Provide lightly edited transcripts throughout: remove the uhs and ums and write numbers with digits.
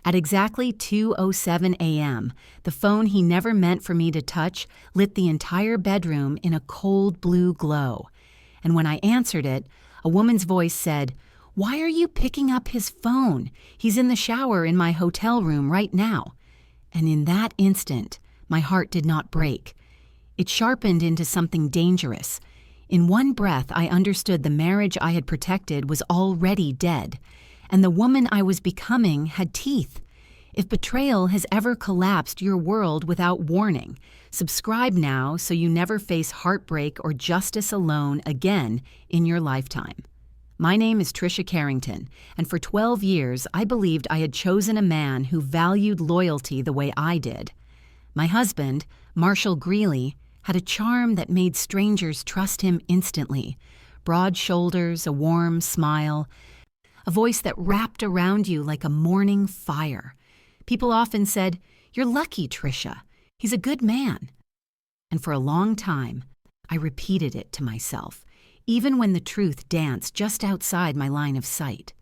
At exactly 2:07 a.m., the phone he never meant for me to touch lit the entire bedroom in a cold blue glow. And when I answered it, a woman's voice said, "Why are you picking up his phone? He's in the shower in my hotel room right now." And in that instant, my heart did not break. It sharpened into something dangerous. In one breath, I understood the marriage I had protected was already dead, and the woman I was becoming had teeth. If betrayal has ever collapsed your world without warning, subscribe now so you never face heartbreak or justice alone again in your lifetime. My name is Trisha Carrington, and for 12 years I believed I had chosen a man who valued loyalty the way I did. My husband, Marshall Greeley, had a charm that made strangers trust him instantly. Broad shoulders, a warm smile, a voice that wrapped around you like a morning fire. People often said, "You're lucky, Trisha. He's a good man." And for a long time, I repeated it to myself, even when the truth danced just outside my line of sight.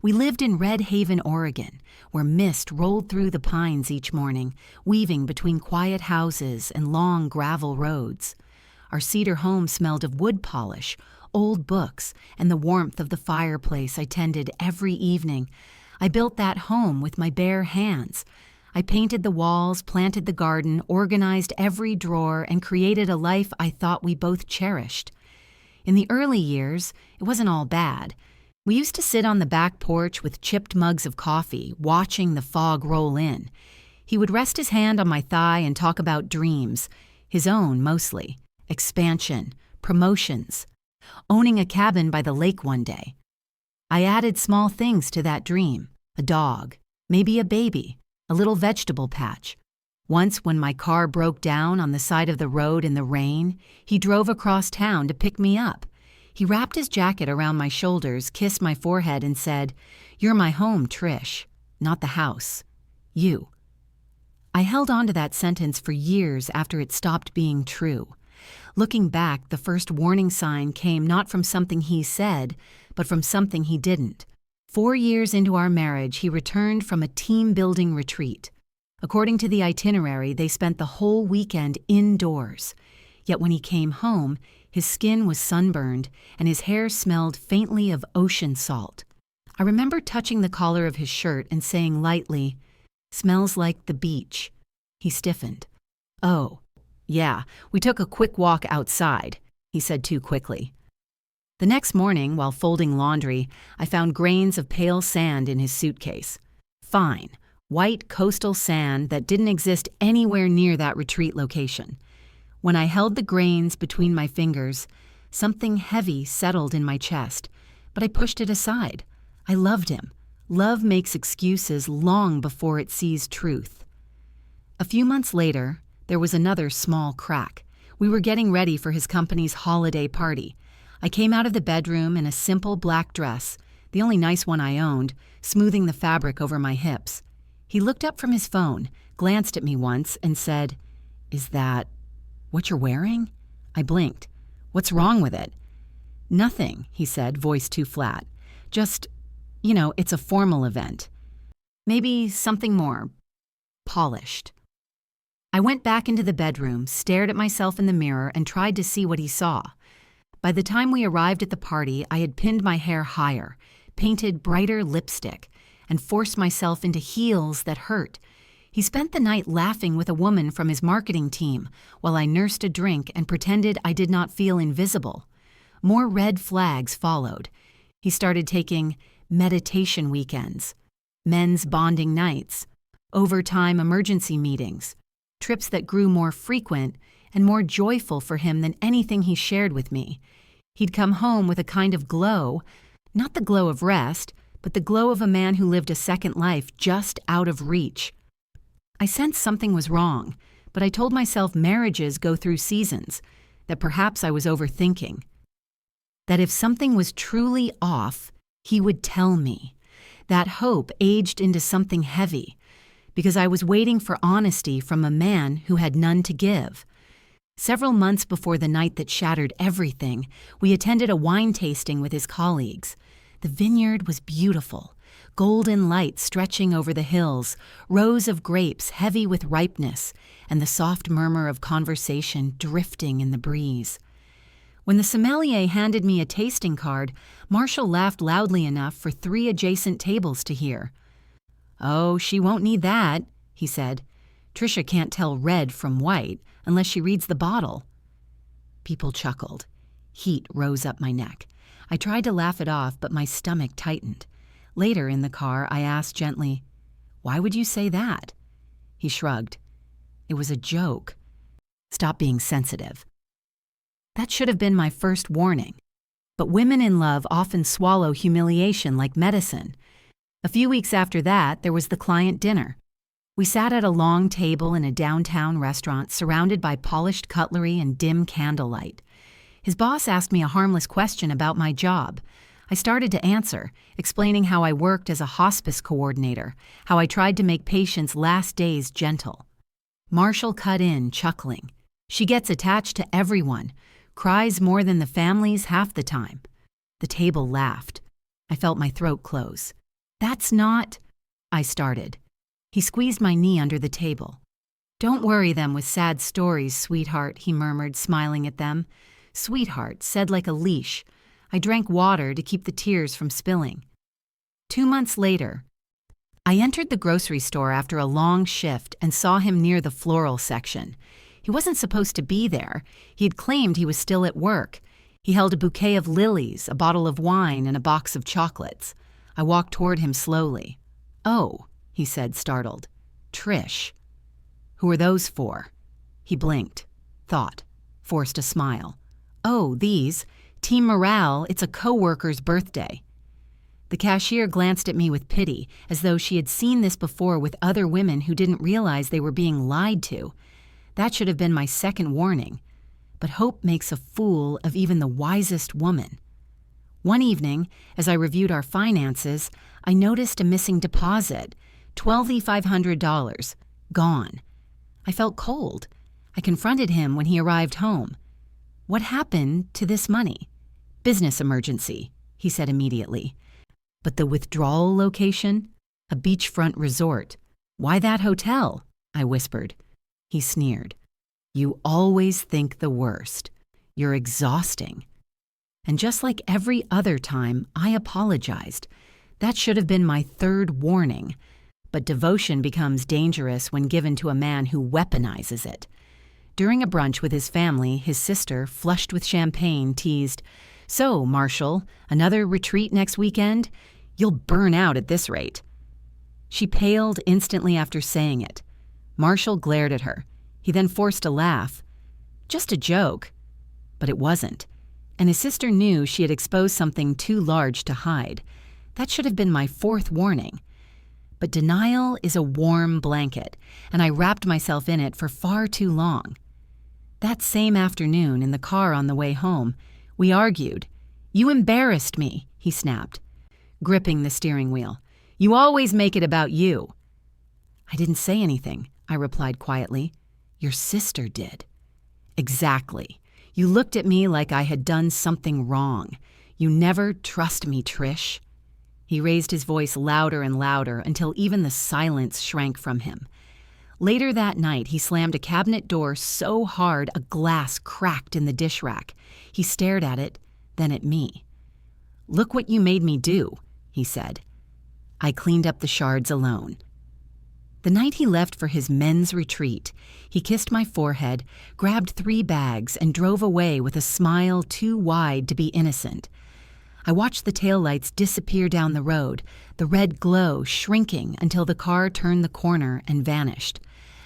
We lived in Red Haven, Oregon, where mist rolled through the pines each morning, weaving between quiet houses and long gravel roads. Our cedar home smelled of wood polish, old books, and the warmth of the fireplace I tended every evening. I built that home with my bare hands. I painted the walls, planted the garden, organized every drawer, and created a life I thought we both cherished. In the early years, it wasn't all bad. We used to sit on the back porch with chipped mugs of coffee, watching the fog roll in. He would rest his hand on my thigh and talk about dreams, his own mostly, expansion, promotions, owning a cabin by the lake one day. I added small things to that dream, a dog, maybe a baby, a little vegetable patch. Once, when my car broke down on the side of the road in the rain, he drove across town to pick me up. He wrapped his jacket around my shoulders, kissed my forehead, and said, "You're my home, Trish, not the house. You." I held on to that sentence for years after it stopped being true. Looking back, the first warning sign came not from something he said, but from something he didn't. 4 years into our marriage, he returned from a team-building retreat. According to the itinerary, they spent the whole weekend indoors. Yet when he came home, his skin was sunburned, and his hair smelled faintly of ocean salt. I remember touching the collar of his shirt and saying lightly, "Smells like the beach." He stiffened. "Oh, yeah, we took a quick walk outside," he said too quickly. The next morning, while folding laundry, I found grains of pale sand in his suitcase. Fine, white coastal sand that didn't exist anywhere near that retreat location. When I held the grains between my fingers, something heavy settled in my chest, but I pushed it aside. I loved him. Love makes excuses long before it sees truth. A few months later, there was another small crack. We were getting ready for his company's holiday party. I came out of the bedroom in a simple black dress, the only nice one I owned, smoothing the fabric over my hips. He looked up from his phone, glanced at me once, and said, "Is that what you're wearing?" I blinked. "What's wrong with it?" "Nothing," he said, voice too flat. "Just, it's a formal event. Maybe something more polished." I went back into the bedroom, stared at myself in the mirror, and tried to see what he saw. By the time we arrived at the party, I had pinned my hair higher, painted brighter lipstick, and forced myself into heels that hurt. He spent the night laughing with a woman from his marketing team while I nursed a drink and pretended I did not feel invisible. More red flags followed. He started taking meditation weekends, men's bonding nights, overtime emergency meetings, trips that grew more frequent and more joyful for him than anything he shared with me. He'd come home with a kind of glow, not the glow of rest, but the glow of a man who lived a second life just out of reach. I sensed something was wrong, but I told myself marriages go through seasons, that perhaps I was overthinking. That if something was truly off, he would tell me. That hope aged into something heavy, because I was waiting for honesty from a man who had none to give. Several months before the night that shattered everything, we attended a wine tasting with his colleagues. The vineyard was beautiful, golden light stretching over the hills, rows of grapes heavy with ripeness, and the soft murmur of conversation drifting in the breeze. When the sommelier handed me a tasting card, Marshall laughed loudly enough for 3 adjacent tables to hear. "Oh, she won't need that," he said. "Trisha can't tell red from white unless she reads the bottle." People chuckled. Heat rose up my neck. I tried to laugh it off, but my stomach tightened. Later in the car, I asked gently, "Why would you say that?" He shrugged. "It was a joke. Stop being sensitive." That should have been my first warning. But women in love often swallow humiliation like medicine. A few weeks after that, there was the client dinner. We sat at a long table in a downtown restaurant surrounded by polished cutlery and dim candlelight. His boss asked me a harmless question about my job. I started to answer, explaining how I worked as a hospice coordinator, how I tried to make patients' last days gentle. Marshall cut in, chuckling. "She gets attached to everyone, cries more than the families half the time." The table laughed. I felt my throat close. "That's not—" I started. He squeezed my knee under the table. "Don't worry them with sad stories, sweetheart," he murmured, smiling at them. "Sweetheart," said like a leash. I drank water to keep the tears from spilling. 2 months later, I entered the grocery store after a long shift and saw him near the floral section. He wasn't supposed to be there. He had claimed he was still at work. He held a bouquet of lilies, a bottle of wine, and a box of chocolates. I walked toward him slowly. "Oh," he said, startled. "Trish. Who are those for?" He blinked, thought, forced a smile. "Oh, these. Team Morale, it's a co-worker's birthday." The cashier glanced at me with pity, as though she had seen this before with other women who didn't realize they were being lied to. That should have been my second warning. But hope makes a fool of even the wisest woman. One evening, as I reviewed our finances, I noticed a missing deposit, $12,500, gone. I felt cold. I confronted him when he arrived home. "What happened to this money?" "Business emergency," he said immediately. "But the withdrawal location? A beachfront resort. Why that hotel?" I whispered. He sneered. "You always think the worst. You're exhausting." And just like every other time, I apologized. That should have been my third warning. But devotion becomes dangerous when given to a man who weaponizes it. During a brunch with his family, his sister, flushed with champagne, teased, "So, Marshall, another retreat next weekend? You'll burn out at this rate." She paled instantly after saying it. Marshall glared at her. He then forced a laugh. "Just a joke." But it wasn't. And his sister knew she had exposed something too large to hide. That should have been my fourth warning. But denial is a warm blanket, and I wrapped myself in it for far too long. That same afternoon, in the car on the way home, we argued. "You embarrassed me," he snapped, gripping the steering wheel. "You always make it about you." "I didn't say anything," I replied quietly. "Your sister did." "Exactly. You looked at me like I had done something wrong. You never trust me, Trish." He raised his voice louder and louder until even the silence shrank from him. Later that night, he slammed a cabinet door so hard a glass cracked in the dish rack. He stared at it, then at me. "Look what you made me do," he said. I cleaned up the shards alone. The night he left for his men's retreat, he kissed my forehead, grabbed 3 bags, and drove away with a smile too wide to be innocent. I watched the taillights disappear down the road, the red glow shrinking until the car turned the corner and vanished.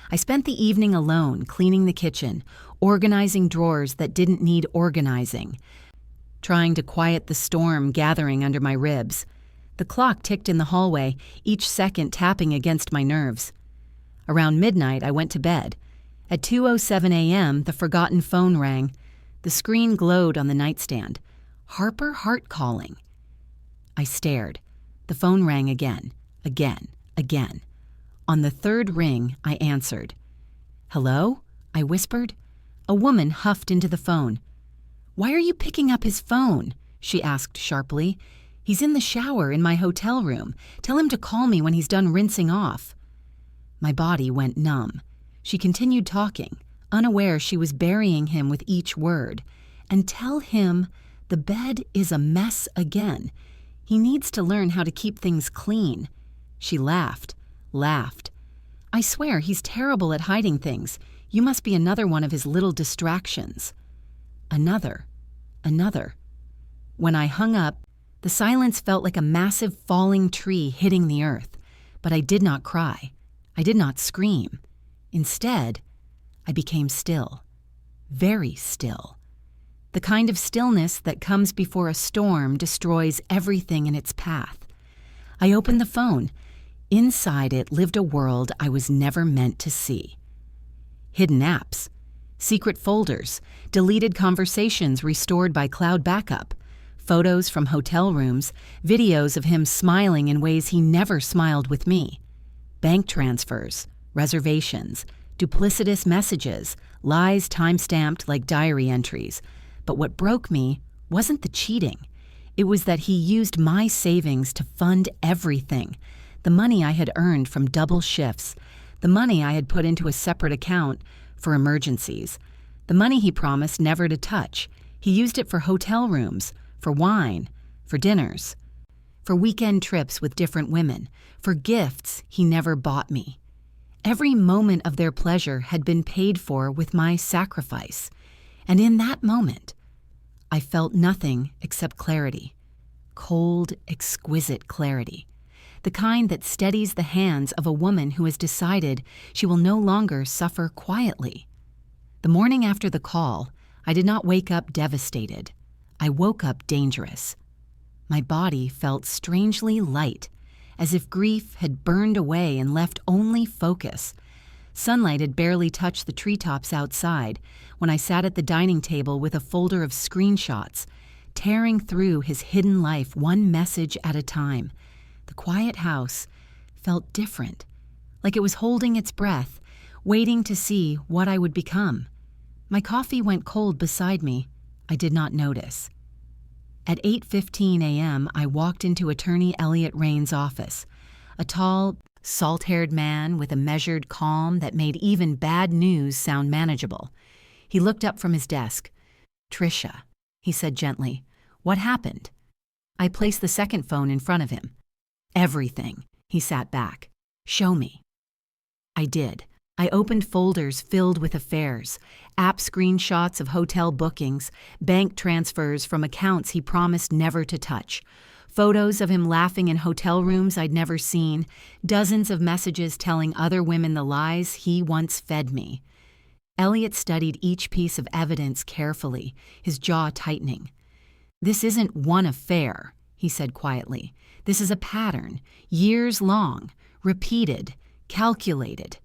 I spent the evening alone, cleaning the kitchen, organizing drawers that didn't need organizing, trying to quiet the storm gathering under my ribs. The clock ticked in the hallway, each second tapping against my nerves. Around midnight, I went to bed. At 2:07 a.m., the forgotten phone rang. The screen glowed on the nightstand. Harper Hart calling. I stared. The phone rang again, again. On the 3rd ring, I answered. "Hello?" I whispered. A woman huffed into the phone. "Why are you picking up his phone?" she asked sharply. He's in the shower in my hotel room. Tell him to call me when he's done rinsing off." My body went numb. She continued talking, unaware she was burying him with each word. "And tell him the bed is a mess again. He needs to learn how to keep things clean." She laughed. "I swear he's terrible at hiding things. You must be another one of his little distractions." Another. When I hung up, the silence felt like a massive falling tree hitting the earth, but I did not cry. I did not scream. Instead, I became still. Very still. The kind of stillness that comes before a storm destroys everything in its path. I opened the phone. Inside it lived a world I was never meant to see. Hidden apps, secret folders, deleted conversations restored by cloud backup, photos from hotel rooms, videos of him smiling in ways he never smiled with me, bank transfers, reservations, duplicitous messages, lies time-stamped like diary entries. But what broke me wasn't the cheating. It was that he used my savings to fund everything. The money I had earned from double shifts, the money I had put into a separate account for emergencies, the money he promised never to touch. He used it for hotel rooms, for wine, for dinners, for weekend trips with different women, for gifts he never bought me. Every moment of their pleasure had been paid for with my sacrifice. And in that moment, I felt nothing except clarity. Cold, exquisite clarity. The kind that steadies the hands of a woman who has decided she will no longer suffer quietly. The morning after the call, I did not wake up devastated. I woke up dangerous. My body felt strangely light, as if grief had burned away and left only focus. Sunlight had barely touched the treetops outside when I sat at the dining table with a folder of screenshots, tearing through his hidden life one message at a time. The quiet house felt different, like it was holding its breath, waiting to see what I would become. My coffee went cold beside me. I did not notice. At 8:15 a.m., I walked into Attorney Elliot Rain's office, a tall, salt-haired man with a measured calm that made even bad news sound manageable. He looked up from his desk. "Tricia," he said gently, "what happened?" I placed the second phone in front of him. "Everything," he sat back. "Show me." I did. I opened folders filled with affairs, app screenshots of hotel bookings, bank transfers from accounts he promised never to touch, photos of him laughing in hotel rooms I'd never seen, dozens of messages telling other women the lies he once fed me. Elliot studied each piece of evidence carefully, his jaw tightening. "This isn't one affair," he said quietly. "This is a pattern, years long, repeated, calculated."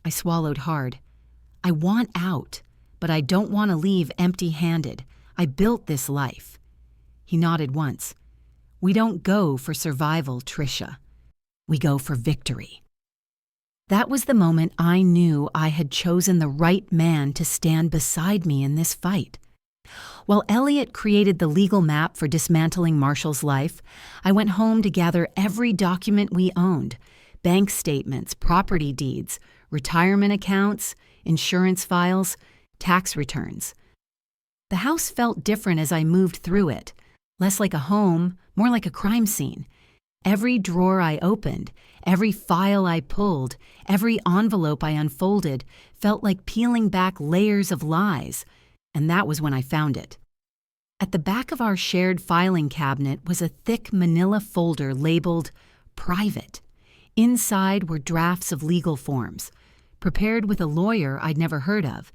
I swallowed hard. "I want out, but I don't want to leave empty-handed. I built this life." He nodded once. "We don't go for survival, Tricia. We go for victory." That was the moment I knew I had chosen the right man to stand beside me in this fight. While Elliot created the legal map for dismantling Marshall's life, I went home to gather every document we owned: bank statements, property deeds, retirement accounts, insurance files, tax returns. The house felt different as I moved through it, less like a home, more like a crime scene. Every drawer I opened, every file I pulled, every envelope I unfolded felt like peeling back layers of lies, and that was when I found it. At the back of our shared filing cabinet was a thick manila folder labeled Private. Inside were drafts of legal forms, prepared with a lawyer I'd never heard of,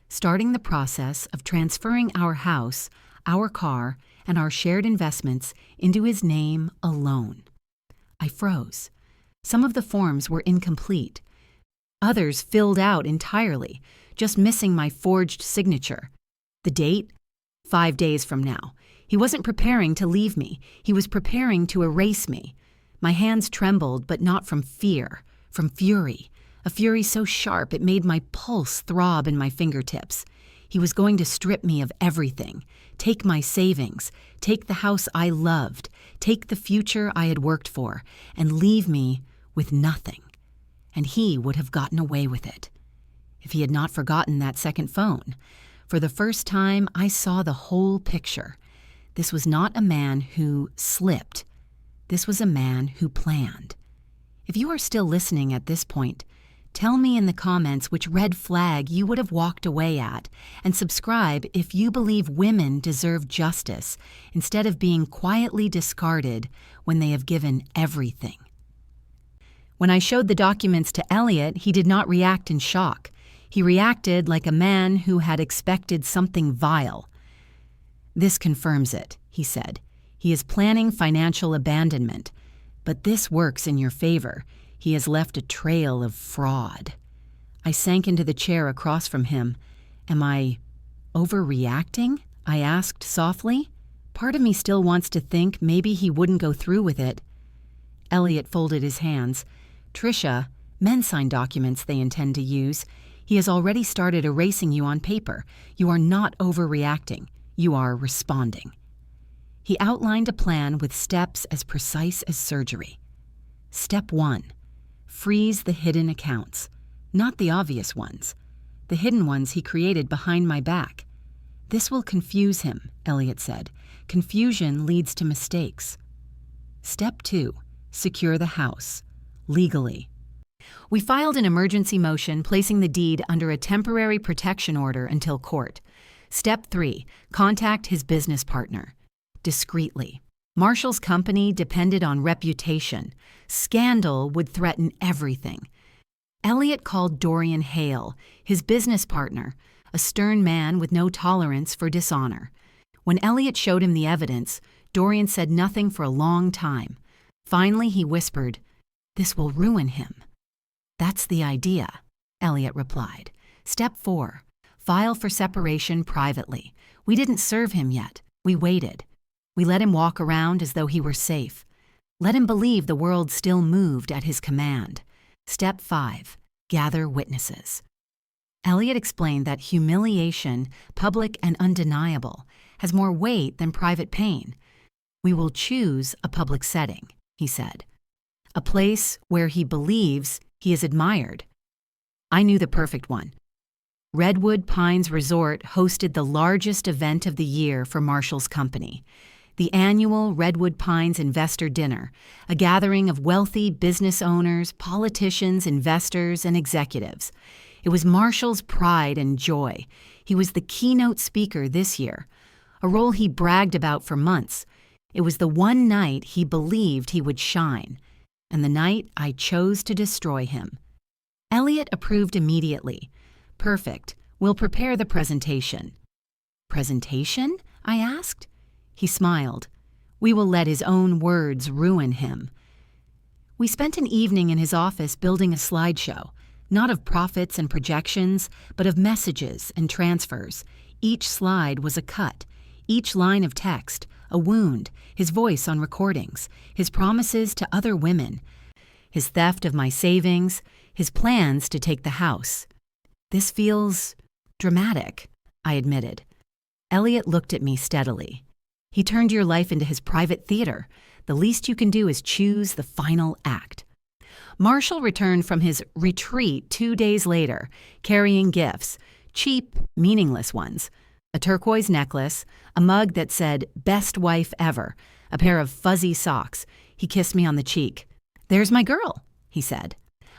starting the process of transferring our house, our car, and our shared investments into his name alone. I froze. Some of the forms were incomplete. Others filled out entirely, just missing my forged signature. The date? 5 days from now. He wasn't preparing to leave me. He was preparing to erase me. My hands trembled, but not from fear, from fury. A fury so sharp it made my pulse throb in my fingertips. He was going to strip me of everything, take my savings, take the house I loved, take the future I had worked for, and leave me with nothing. And he would have gotten away with it. If he had not forgotten that second phone. For the first time, I saw the whole picture. This was not a man who slipped. This was a man who planned. If you are still listening at this point, tell me in the comments which red flag you would have walked away at, and subscribe if you believe women deserve justice instead of being quietly discarded when they have given everything. When I showed the documents to Elliot, he did not react in shock. He reacted like a man who had expected something vile. "This confirms it," he said. "He is planning financial abandonment. But this works in your favor. He has left a trail of fraud." I sank into the chair across from him. "Am I overreacting?" I asked softly. Part of me still wants to think maybe he wouldn't go through with it. Elliot folded his hands. "Trisha, men sign documents they intend to use. He has already started erasing you on paper. You are not overreacting. You are responding." He outlined a plan with steps as precise as surgery. Step 1. Freeze the hidden accounts. Not the obvious ones. The hidden ones he created behind my back. "This will confuse him," Elliot said. "Confusion leads to mistakes." Step 2. Secure the house. Legally. We filed an emergency motion placing the deed under a temporary protection order until court. Step 3. Contact his business partner. Discreetly. Marshall's company depended on reputation. Scandal would threaten everything. Elliot called Dorian Hale, his business partner, a stern man with no tolerance for dishonor. When Elliot showed him the evidence, Dorian said nothing for a long time. Finally, he whispered, "This will ruin him." "That's the idea," Elliot replied. Step 4. File for separation privately. We didn't serve him yet. We waited. We let him walk around as though he were safe. Let him believe the world still moved at his command. Step 5. Gather witnesses. Elliot explained that humiliation, public and undeniable, has more weight than private pain. "We will choose a public setting," he said. "A place where he believes he is admired." I knew the perfect one. Redwood Pines Resort hosted the largest event of the year for Marshall's company. The annual Redwood Pines Investor Dinner, a gathering of wealthy business owners, politicians, investors, and executives. It was Marshall's pride and joy. He was the keynote speaker this year, a role he bragged about for months. It was the one night he believed he would shine, and the night I chose to destroy him. Elliot approved immediately. "Perfect. We'll prepare the presentation." "Presentation?" I asked. He smiled. "We will let his own words ruin him." We spent an evening in his office building a slideshow, not of profits and projections, but of messages and transfers. Each slide was a cut, each line of text, a wound, his voice on recordings, his promises to other women, his theft of my savings, his plans to take the house. "This feels dramatic," I admitted. Elliot looked at me steadily. "He turned your life into his private theater. The least you can do is choose the final act." Marshall returned from his retreat 2 days later, carrying gifts, cheap, meaningless ones. A turquoise necklace, a mug that said, "Best wife ever," a pair of fuzzy socks. He kissed me on the cheek. "There's my girl," he said.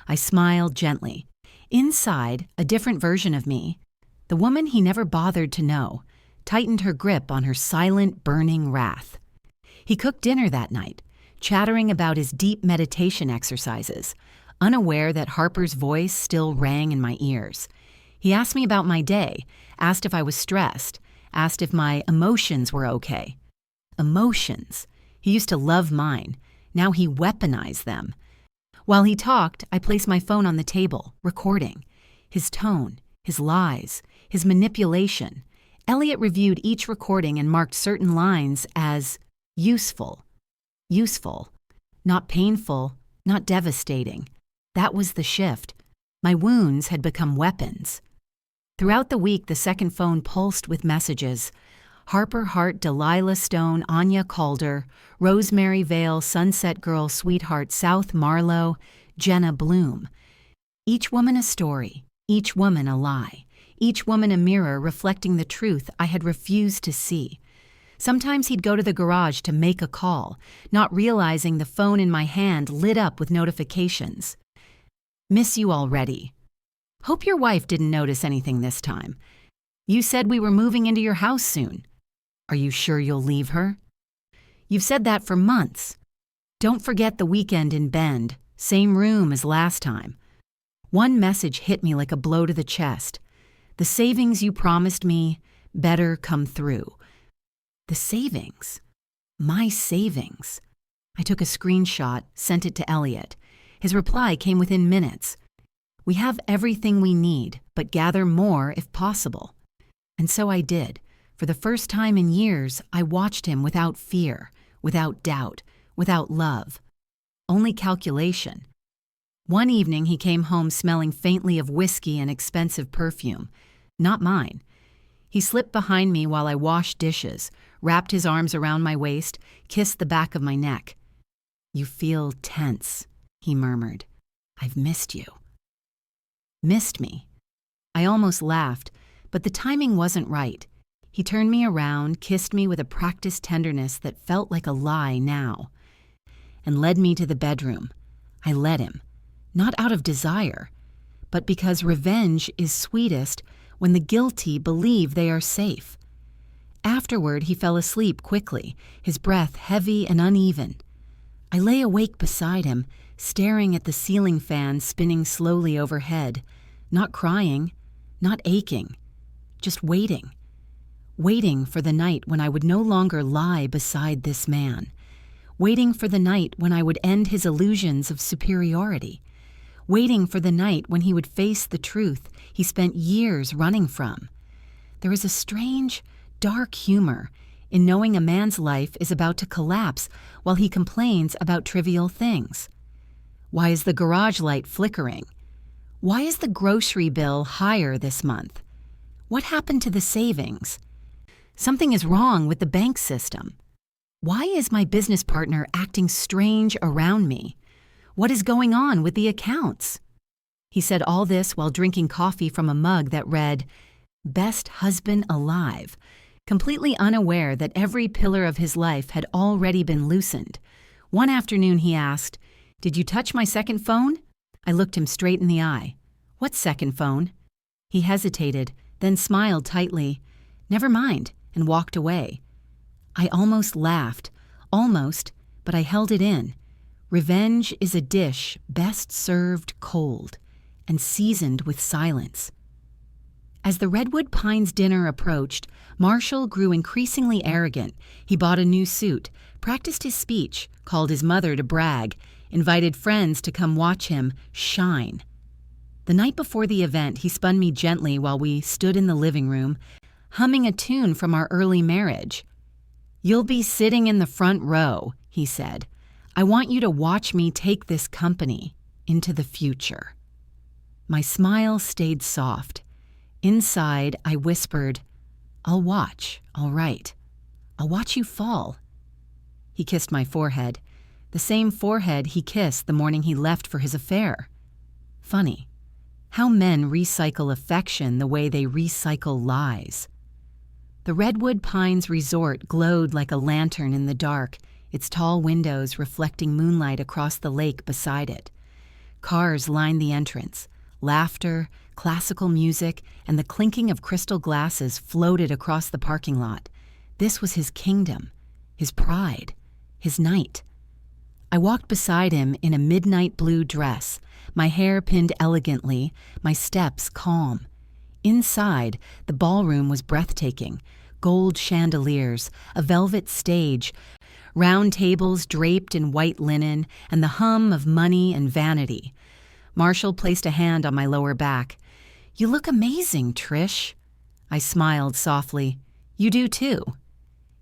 I smiled gently. Inside, a different version of me, the woman he never bothered to know, tightened her grip on her silent, burning wrath. He cooked dinner that night, chattering about his deep meditation exercises, unaware that Harper's voice still rang in my ears. He asked me about my day, asked if I was stressed, asked if my emotions were okay. Emotions. He used to love mine. Now he weaponized them. While he talked, I placed my phone on the table, recording. His tone, his lies, his manipulation. Elliot reviewed each recording and marked certain lines as useful. Useful. Not painful, not devastating. That was the shift. My wounds had become weapons. Throughout the week, the second phone pulsed with messages. Harper Hart, Delilah Stone, Anya Calder, Rosemary Vale, Sunset Girl, Sweetheart, South Marlowe, Jenna Bloom. Each woman a story, each woman a lie, each woman a mirror reflecting the truth I had refused to see. Sometimes he'd go to the garage to make a call, not realizing the phone in my hand lit up with notifications. Miss you already. Hope your wife didn't notice anything this time. You said we were moving into your house soon. Are you sure you'll leave her? You've said that for months. Don't forget the weekend in Bend, same room as last time. One message hit me like a blow to the chest. The savings you promised me better come through. The savings? My savings. I took a screenshot, sent it to Elliot. His reply came within minutes. We have everything we need, but gather more if possible. And so I did. For the first time in years, I watched him without fear, without doubt, without love. Only calculation. One evening he came home smelling faintly of whiskey and expensive perfume. Not mine. He slipped behind me while I washed dishes, wrapped his arms around my waist, kissed the back of my neck. You feel tense, he murmured. I've missed you. Missed me. I almost laughed, but the timing wasn't right. He turned me around, kissed me with a practiced tenderness that felt like a lie now, and led me to the bedroom. I let him, not out of desire, but because revenge is sweetest when the guilty believe they are safe. Afterward, he fell asleep quickly, his breath heavy and uneven. I lay awake beside him, staring at the ceiling fan spinning slowly overhead, not crying, not aching, just waiting. Waiting for the night when I would no longer lie beside this man. Waiting for the night when I would end his illusions of superiority. Waiting for the night when he would face the truth he spent years running from. There is a strange, dark humor in knowing a man's life is about to collapse while he complains about trivial things. Why is the garage light flickering? Why is the grocery bill higher this month? What happened to the savings? Something is wrong with the bank system. Why is my business partner acting strange around me? What is going on with the accounts? He said all this while drinking coffee from a mug that read, Best Husband Alive, completely unaware that every pillar of his life had already been loosened. One afternoon he asked, Did you touch my second phone? I looked him straight in the eye. What second phone? He hesitated, then smiled tightly. Never mind, and walked away. I almost laughed, but I held it in. Revenge is a dish best served cold and seasoned with silence. As the Redwood Pines dinner approached, Marshall grew increasingly arrogant. He bought a new suit, practiced his speech, called his mother to brag, invited friends to come watch him shine. The night before the event, he spun me gently while we stood in the living room, humming a tune from our early marriage. You'll be sitting in the front row, he said. I want you to watch me take this company into the future. My smile stayed soft. Inside, I whispered, I'll watch, all right. I'll watch you fall. He kissed my forehead, the same forehead he kissed the morning he left for his affair. Funny, how men recycle affection the way they recycle lies. The Redwood Pines resort glowed like a lantern in the dark, its tall windows reflecting moonlight across the lake beside it. Cars lined the entrance. Laughter, classical music, and the clinking of crystal glasses floated across the parking lot. This was his kingdom, his pride, his night. I walked beside him in a midnight blue dress, my hair pinned elegantly, my steps calm. Inside, the ballroom was breathtaking. Gold chandeliers, a velvet stage, round tables draped in white linen, and the hum of money and vanity. Marshall placed a hand on my lower back. You look amazing, Trish. I smiled softly. You do too.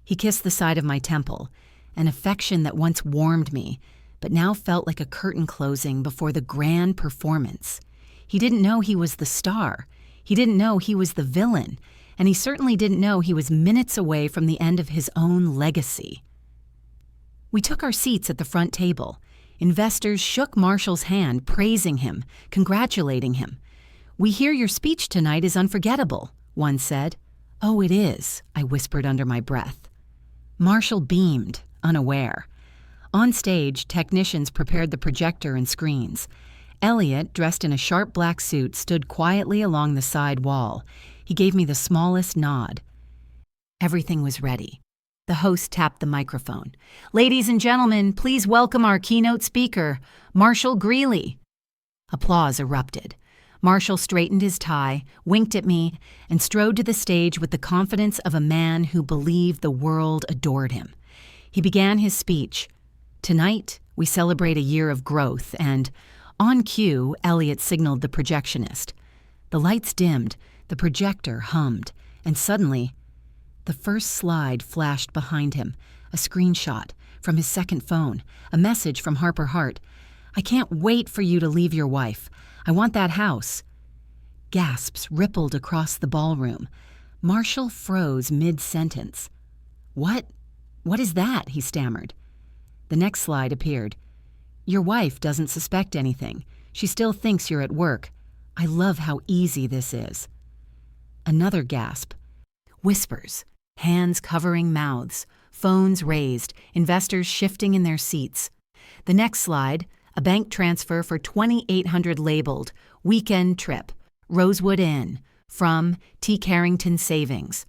He kissed the side of my temple, an affection that once warmed me, but now felt like a curtain closing before the grand performance. He didn't know he was the star. He didn't know he was the villain, and he certainly didn't know he was minutes away from the end of his own legacy. We took our seats at the front table. Investors shook Marshall's hand, praising him, congratulating him. "We hear your speech tonight is unforgettable," one said. "Oh, it is," I whispered under my breath. Marshall beamed, unaware. On stage, technicians prepared the projector and screens. Elliot, dressed in a sharp black suit, stood quietly along the side wall. He gave me the smallest nod. Everything was ready. The host tapped the microphone. "Ladies and gentlemen, please welcome our keynote speaker, Marshall Greeley." Applause erupted. Marshall straightened his tie, winked at me, and strode to the stage with the confidence of a man who believed the world adored him. He began his speech. "Tonight, we celebrate a year of growth," and on cue, Elliot signaled the projectionist. The lights dimmed, the projector hummed, and suddenly, the first slide flashed behind him, a screenshot from his second phone, a message from Harper Hart. "I can't wait for you to leave your wife. I want that house." Gasps rippled across the ballroom. Marshall froze mid-sentence. What is that?" he stammered. The next slide appeared. "Your wife doesn't suspect anything. She still thinks you're at work. I love how easy this is." Another gasp. Whispers, hands covering mouths, phones raised, investors shifting in their seats. The next slide, a bank transfer for $2,800 labeled "Weekend Trip, Rosewood Inn," from T. Carrington Savings.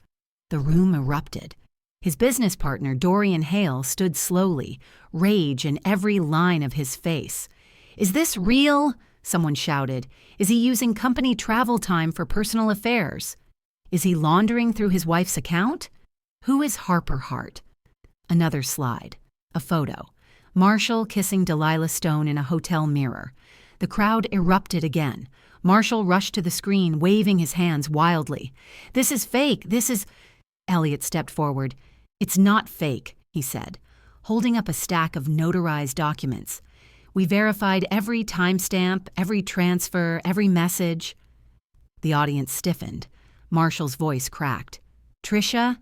The room erupted. His business partner, Dorian Hale, stood slowly, rage in every line of his face. "Is this real?" someone shouted. "Is he using company travel time for personal affairs? Is he laundering through his wife's account? Who is Harper Hart?" Another slide. A photo. Marshall kissing Delilah Stone in a hotel mirror. The crowd erupted again. Marshall rushed to the screen, waving his hands wildly. "This is fake. This is—" Elliot stepped forward. "It's not fake," he said, holding up a stack of notarized documents. "We verified every timestamp, every transfer, every message." The audience stiffened. Marshall's voice cracked. "Trish,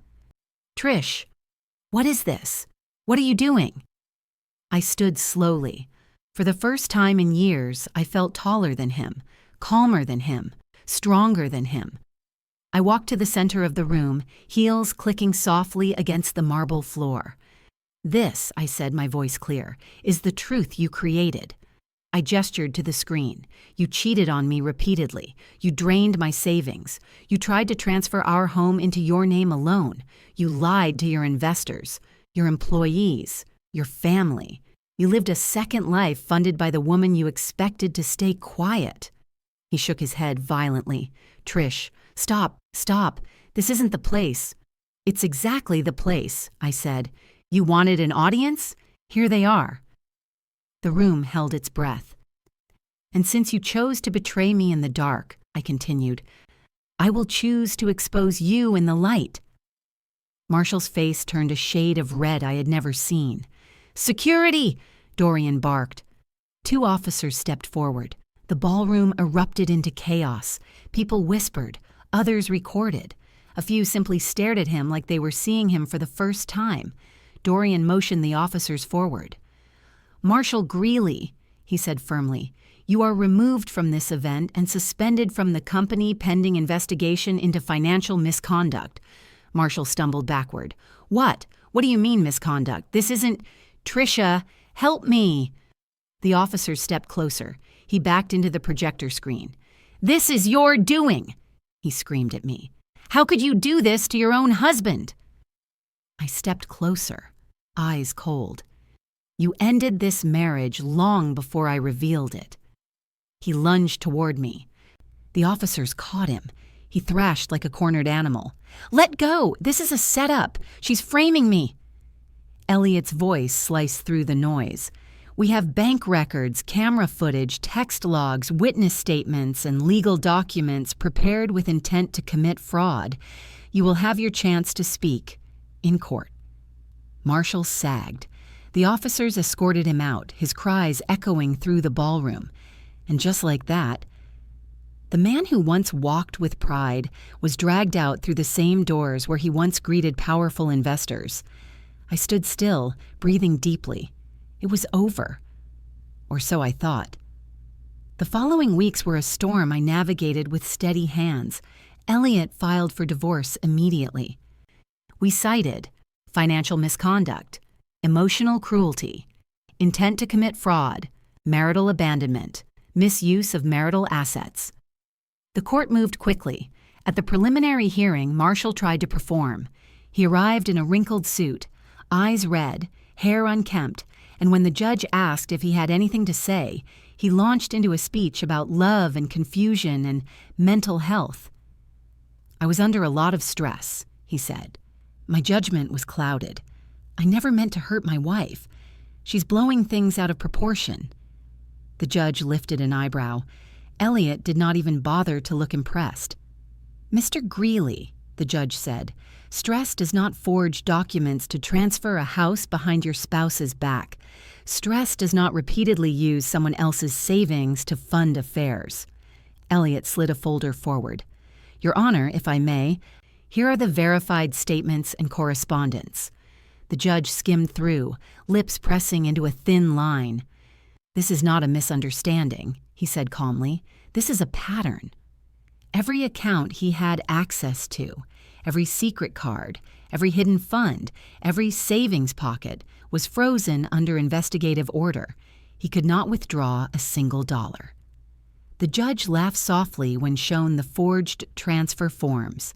what is this? What are you doing?" I stood slowly. For the first time in years, I felt taller than him, calmer than him, stronger than him. I walked to the center of the room, heels clicking softly against the marble floor. "This," I said, my voice clear, "is the truth you created." I gestured to the screen. "You cheated on me repeatedly. You drained my savings. You tried to transfer our home into your name alone. You lied to your investors, your employees, your family. You lived a second life funded by the woman you expected to stay quiet." He shook his head violently. "Trish, stop. This isn't the place." "It's exactly the place," I said. "You wanted an audience? Here they are." The room held its breath. "And since you chose to betray me in the dark," I continued, "I will choose to expose you in the light." Marshall's face turned a shade of red I had never seen. "Security!" Dorian barked. 2 officers stepped forward. The ballroom erupted into chaos. People whispered. Others recorded. A few simply stared at him like they were seeing him for the first time. Dorian motioned the officers forward. "Marshall Greeley," he said firmly, "you are removed from this event and suspended from the company pending investigation into financial misconduct." Marshall stumbled backward. What do you mean misconduct? This isn't—" "Tricia, help me!" The officer stepped closer. He backed into the projector screen. "This is your doing!" he screamed at me. "How could you do this to your own husband?" I stepped closer, eyes cold. "You ended this marriage long before I revealed it." He lunged toward me. The officers caught him. He thrashed like a cornered animal. "Let go! This is a setup! She's framing me!" Elliot's voice sliced through the noise. "We have bank records, camera footage, text logs, witness statements, and legal documents prepared with intent to commit fraud. You will have your chance to speak in court." Marshall sagged. The officers escorted him out, his cries echoing through the ballroom. And just like that, The man who once walked with pride was dragged out through the same doors where he once greeted powerful investors. I stood still, breathing deeply. It was over. Or so I thought. The following weeks were a storm I navigated with steady hands. Elliot filed for divorce immediately. We cited financial misconduct, emotional cruelty, intent to commit fraud, marital abandonment, misuse of marital assets. The court moved quickly. At the preliminary hearing, Marshall tried to perform. He arrived in a wrinkled suit, eyes red, hair unkempt, and when the judge asked if he had anything to say, he launched into a speech about love and confusion and mental health. "I was under a lot of stress," he said. "My judgment was clouded. I never meant to hurt my wife. She's blowing things out of proportion." The judge lifted an eyebrow. Elliot did not even bother to look impressed. "Mr. Greeley," the judge said, "stress does not forge documents to transfer a house behind your spouse's back. Stress does not repeatedly use someone else's savings to fund affairs." Elliot slid a folder forward. "Your Honor, if I may, here are the verified statements and correspondence." The judge skimmed through, lips pressing into a thin line. "This is not a misunderstanding," he said calmly. "This is a pattern." Every account he had access to, every secret card, every hidden fund, every savings pocket was frozen under investigative order. He could not withdraw a single dollar. The judge laughed softly when shown the forged transfer forms.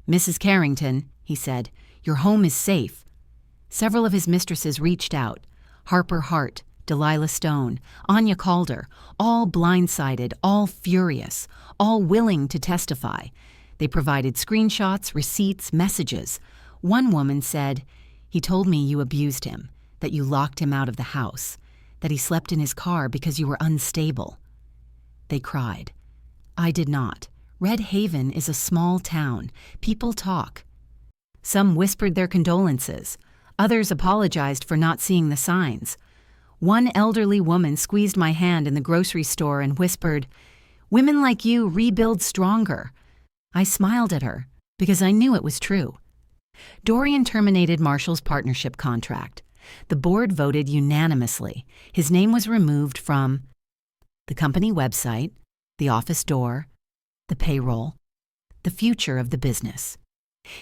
"Mrs. Carrington," he said, "your home is safe." Several of his mistresses reached out. Harper Hart, Delilah Stone, Anya Calder, all blindsided, all furious, all willing to testify. They provided screenshots, receipts, messages. One woman said, "He told me you abused him, that you locked him out of the house, that he slept in his car because you were unstable." They cried. I did not. Red Haven is a small town. People talk. Some whispered their condolences. Others apologized for not seeing the signs. One elderly woman squeezed my hand in the grocery store and whispered, "Women like you rebuild stronger." I smiled at her because I knew it was true. Dorian terminated Marshall's partnership contract. The board voted unanimously. His name was removed from the company website, the office door, the payroll, the future of the business.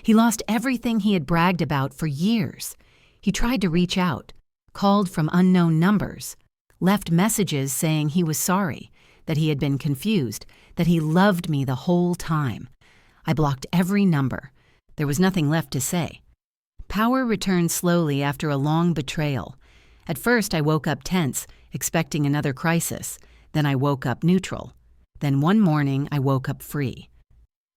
He lost everything he had bragged about for years. He tried to reach out, called from unknown numbers, left messages saying he was sorry, that he had been confused, that he loved me the whole time. I blocked every number. There was nothing left to say. Power returned slowly after a long betrayal. At first I woke up tense, expecting another crisis. Then I woke up neutral. Then one morning I woke up free.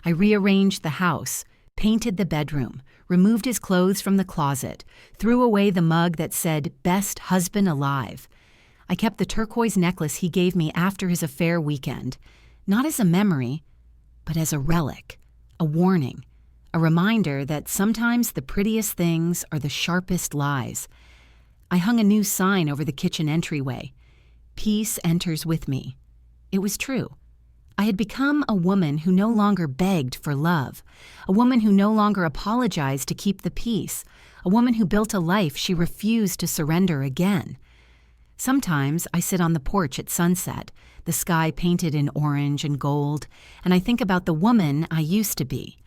I rearranged the house, painted the bedroom, removed his clothes from the closet, threw away the mug that said, "Best husband alive." I kept the turquoise necklace he gave me after his affair weekend, not as a memory, but as a relic, a warning, a reminder that sometimes the prettiest things are the sharpest lies. I hung a new sign over the kitchen entryway. "Peace enters with me." It was true. I had become a woman who no longer begged for love, a woman who no longer apologized to keep the peace, a woman who built a life she refused to surrender again. Sometimes I sit on the porch at sunset, the sky painted in orange and gold, and I think about the woman I used to be,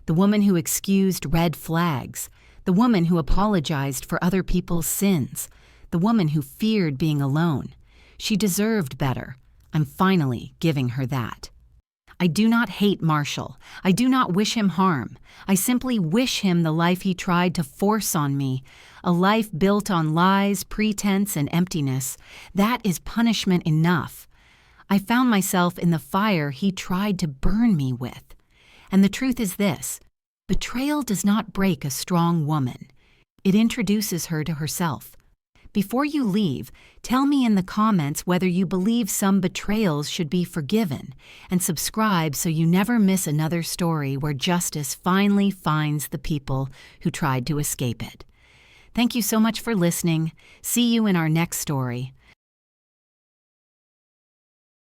the woman who excused red flags, the woman who apologized for other people's sins, the woman who feared being alone. She deserved better. I'm finally giving her that. I do not hate Marshall. I do not wish him harm. I simply wish him the life he tried to force on me, a life built on lies, pretense, and emptiness. That is punishment enough. I found myself in the fire he tried to burn me with. And the truth is this: betrayal does not break a strong woman. It introduces her to herself. Before you leave, tell me in the comments whether you believe some betrayals should be forgiven, and subscribe so you never miss another story where justice finally finds the people who tried to escape it. Thank you so much for listening. See you in our next story.